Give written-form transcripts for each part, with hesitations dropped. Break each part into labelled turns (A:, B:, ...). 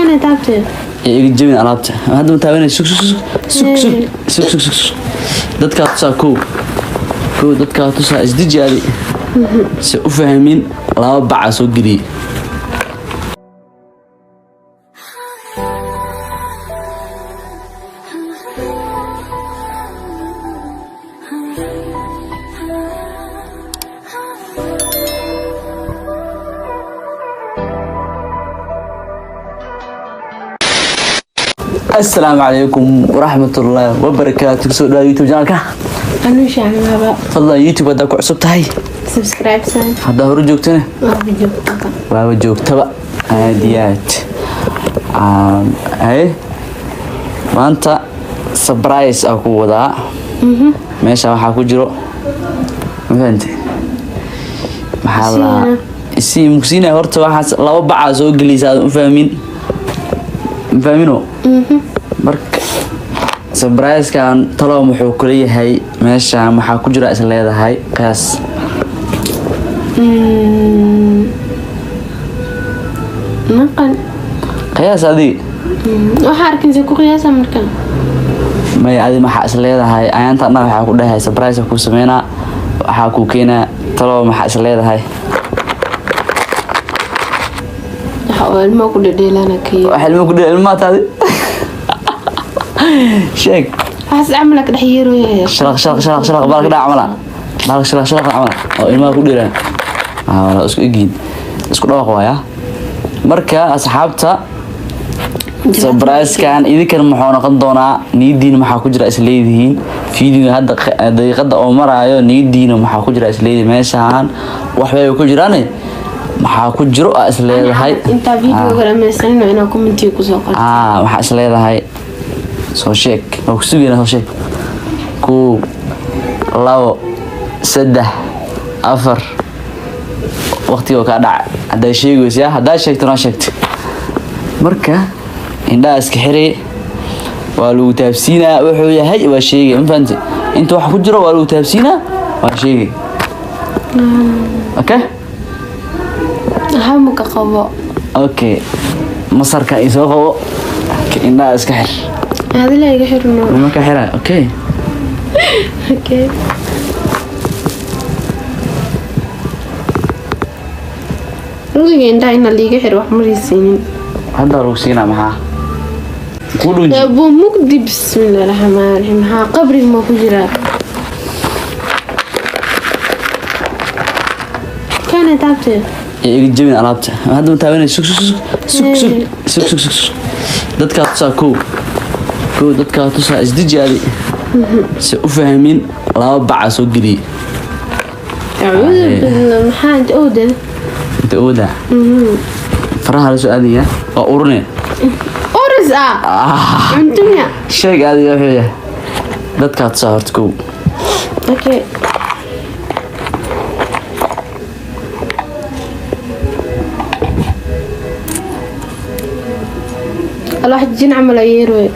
A: كان تعبت
B: يجيبين alaabta hadda mataabana sug dadka tusaa dadka tusaa isdijaadi si u fahmin laba bac soo galiye السلام عليكم ورحمة الله وبركاته. سو دا يوتيوب channel ka
A: أنا وش يعني بابا
B: fadlan youtube hada ku cusub tahay
A: سبسكرايب سان
B: hada hore joogtana
A: فيديو
B: waa joogtaba aadiyaad maanta surprise aku wadaa meesha waxa ku jiro maanta maxaa la isi mugsina horta waxa laba bac soo galisaa u fahmino marka surprise kan talo wuxuu kula yahay meesha waxa ku jira is leedahay qaas
A: نقل
B: qiyaas adi
A: waxa arkinsa ku qiyaasa markan
B: may adi waxa is leedahay ayanta waxa ku dhahay surprise ku sameeyna waxa ku keenaa talo waxa is leedahay
A: waxa ilmo ku dhedheelana kii
B: waxa ilmo ku dhedheelma taadi sheeg
A: حاس عملك دحيرو يا
B: شرق بالك دا عملا بالك شرق عملا oo ilmaha ku dhiraan wala isku igid isku dhawaaq waaya marka asxaabta surprise kan idinkan maxuu noqon doonaa niidiin waxa ku jira is leeyihiin fiidiga hadda daqiiqada oo maraayo niidiin waxa ku jira is leeyihiin meeshaan wax bay ku jiraan waxa ku jiro is leedahay
A: inta fiidiga rameysanino ina comment ku soo qorto
B: waxa is leedahay soo sheeg oo sugeena soo sheeg ku labo saddex afar waqtiga ka dhac hada sheegaysa hada sheegtana sheegto marka indha iska xirey waa lagu taabsiina wuxuu yahay waa sheegay ma fahanti inta wax ku jiro waa lagu taabsiina waa sheegay okay
A: hamka qabo
B: okay masarka isoo qabo indha iska xir
A: هذا لا يحرنا
B: ما كحرة اوكي
A: اوكي روزي انت هنا اللي يحر وحمر السنين
B: هذا روسينا معها كلون
A: يا ابو مقدي بسم الله الرحمن الرحيم ها قبري ما كجرا كان تعبت
B: يجيبين alaabta hadda mataabana sug dadka tusaa dadka tusaa isdijaadi si u fahmin laba bac soo galiye
A: أعوذ بالله محمد أودن
B: أودا فرها لسه أدية أورني
A: أورز عندنا
B: شيء هذه هي دتك تصارتكو
A: أوكي الواحد جين عمل يروي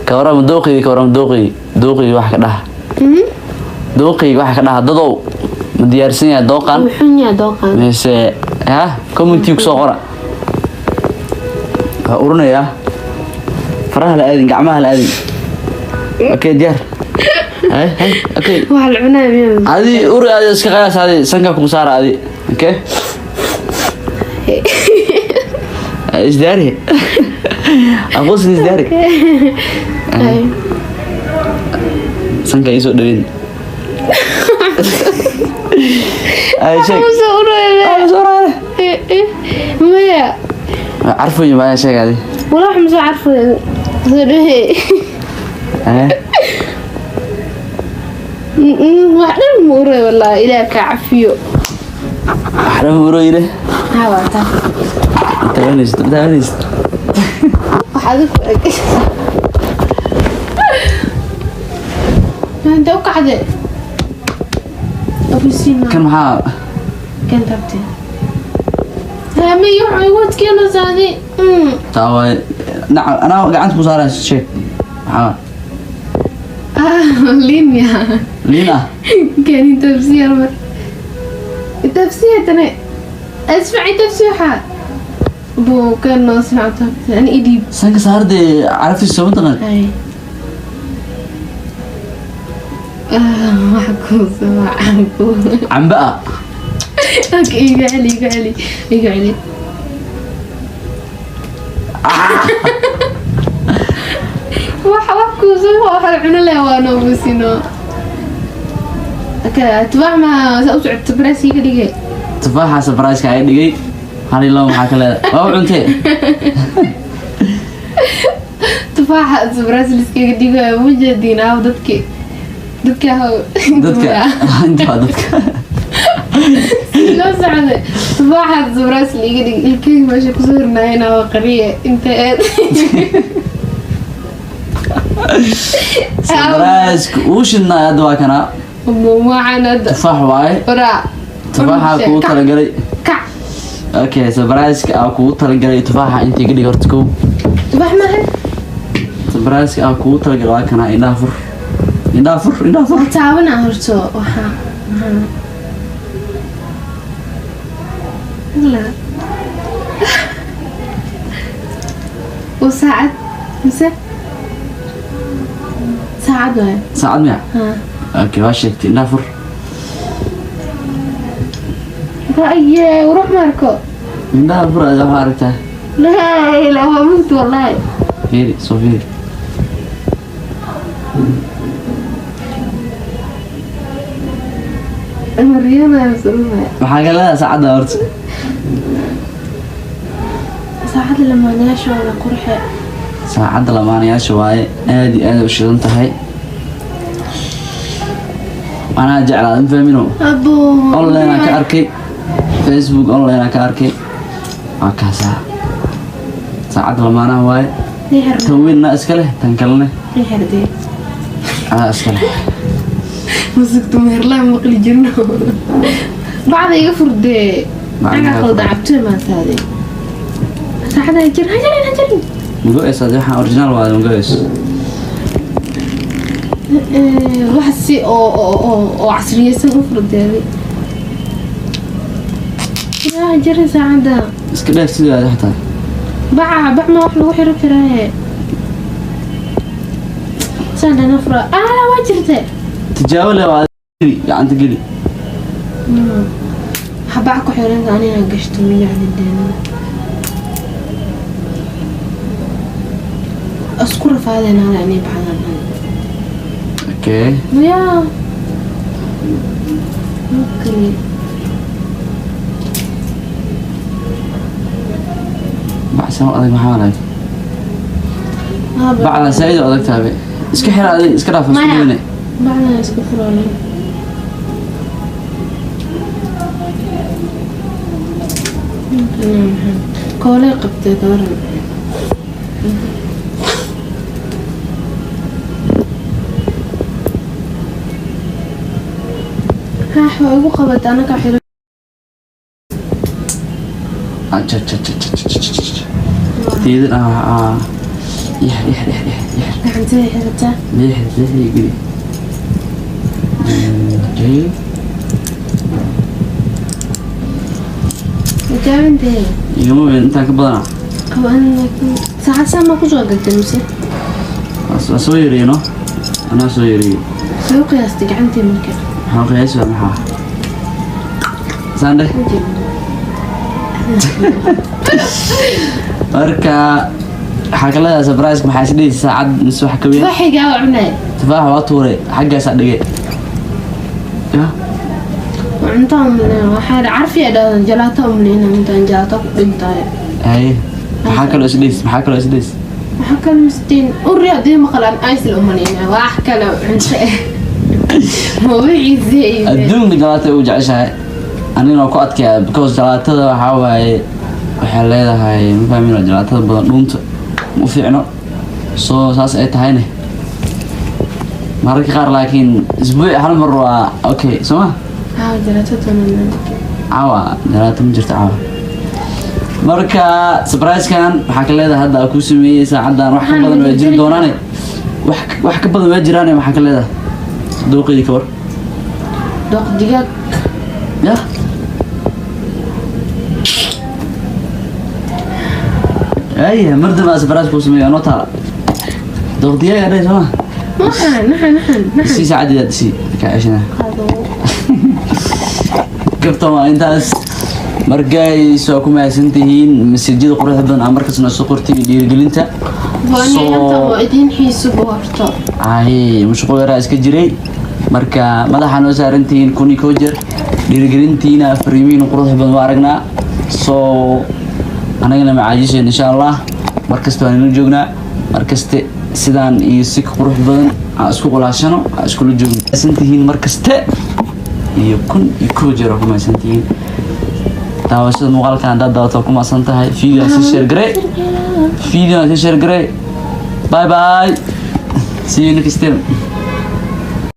B: كورام دوقي واحد كده دوقي واحد كده دضو مديارسين يا دوقان
A: وحنيا دوقان
B: بس ها كومنتي كسوقرا أورنا يا فرها الأذن قعمها الأذن أوكي ديار هاي أوكي
A: وهالعناية مين
B: هذه أوري هذه إسكاس هذه سنكا كوسارة هذه أوكي إيش داري أقصد إيش داري سنكا يسوق دوين أي شيء صورة
A: ما
B: عارفوا يا ما شيء هذه
A: والله مش عارفه هذه واحدة المورة والله إلى كعفيو
B: واحدة المورة إلى
A: هواتا
B: تبانيست
A: واحدة كويس انت وقعدة أبو سيما
B: كان معاه
A: كان تبتي هامي يوعود كيلو زادي
B: تاوي نعم أنا قعدت بصارة شيء معاه
A: لينا
B: لينا
A: كان تفسير التفسير تاني اسمعي تفسيحة بو كان ناسمع يعني إيدي
B: sanka saarde caraftiisa ma taqaan
A: هاي معكم معكم
B: camba ah
A: اوكي يقعلي وحوكو سوا وحلعنا له وانا وبسينو تبع ما سأوسع تبراسي كديجي
B: tufaaxa sabrayska ay dhigay hal ilaa waxa kale waa cuntee
A: تفاحة تبراس لسكي كديجي وجدينا ودتك هو
B: dadka inta dadka
A: لا سعادة تفاحة تبراس اللي كديجي الكيك ماشي كسرنا هنا وقرية انت
B: sabrayska uu shidnaa hadda waa kana
A: ما عنا
B: tufaax waaye
A: ورا
B: tufaaxa kugu talagalay
A: كع
B: okay sabrayska kugu talagalay tufaaxa intii ka dhig horta kow
A: تفاح ما هي
B: sabrayska kugu talagalay waa kana indhaa fur
A: تعاونا هرتو وها لا وساعد ساعد وين
B: saacad miya
A: ها
B: okay waa sheegtay indhaa fur
A: رأي وروح ماركو
B: indhaha fur ayaa waxaa aragtaa
A: لا هو موت والله
B: fiiri soo fiiri
A: مريانا بسرعة
B: maxaa ka leedahay saacadda horta
A: ساعد لما ناشو ولا قرحة
B: saacadda lamaanayaasha waaye aad iyo aad u shidan tahay anaa jeclaa in fahmino
A: أبو
B: online ka arkay facebook online ka arkay waa kaasaa saacadda lamaanaha waaye
A: ريحة
B: tan weynna iska leh tan kalene
A: ريحة دي
B: adaa iska leh
A: مسكت مهرلا مقلي جنو بعد يغفر دي أنا خلط عبتوه ما تادي ساعدها يجر هجرين
B: magaciisa hadii waxaan original waaye magaciisa
A: واحد سي أو عصرية سنغفر دي يا جري ساعدها
B: iska dheef sideeda xataa
A: باع ما واحد وحي رفراي ساعدها نفرة لا واجرته
B: tijaabo leh waa gacanta geli
A: حبعكو حيرين أنا نقشت مية عن الدين أذكر فهذا أنا يعني بحال
B: okay
A: يا اوكي
B: baxsan adag maxaa lahayd bacda saaid oo adag tahay iska xir adig iska dhaaf isku weyne
A: بعدها اسكت فرولي كولي قبتي دورا ها حوي قبت انا كحيل
B: تيدن يح
A: عندي حيرتا
B: ليه يجري جاي
A: جاي دي
B: يوم انت كبدنا
A: كمان ساعة ساعة كوجو قدمتي
B: soo yareeno anaa soo yareeyo
A: سوق قياستك عندي ممكن
B: maxaa qiyaas waa maxaa sande marka waxaa ka leedahay surprise maxaa isdhihi saacad mise wax ka weyn
A: waxay gaawacnay
B: tufaax waa tuuray xaggaasaa dhigay ya
A: وعندهم واحد عارف يا ده جلاتهم لنا من جلاتهم انتهى
B: haye maxaa kaloo isdhiis
A: حكى المستين الرياضي مقلان ايس الامانية واحكى له انت هو زي
B: adduunka jalaatada u jeceshahay anigana ku adkaya because jalaatada waxaa waaye waxay leedahay ma fahmin jalaatada badan dhuunta ma u fiicno soo saas ay tahayne mararka qaar laakiin isbuuci hal mar waa okay soo ma
A: ها جلاتهم
B: caawa jalaato ma jirto caawa marka surprise-kan waxaa ka leedahay hadda ku sameeyay saacadan wax ka badan waa jiri doonaane wax ka badan waa jiraan waxaa ka leedahay dooqeydii ka war
A: دوق دقاق
B: ya اي مرد ما سبراس كوسمي انا ترى دغديه يا ريت ما
A: نحن
B: سي سعد سي كعشنا كيف طبعا انت markay soo ku maasantihiin masjidada quruxda badan aan markaasna soo qortay dhiirigelinta
A: soo idin xiiso boorto
B: ay mushqul yara iska jiray marka madaxa noo saarantiin kuni ko jeer dhiirigelintiina fariimiin quruxda badan waa aragnaa soo anagana macaajiseen insha Allah markasta waan joognaa markasta sidaan iyo si qurux badan aan isku qulaashano aan isku joogno maasantihiin markasta iyo kun iyo ko jeer ku maasantihiin daawashada muuqaalka aan daawato ku maasan tahay video si share gray bye bye see you next time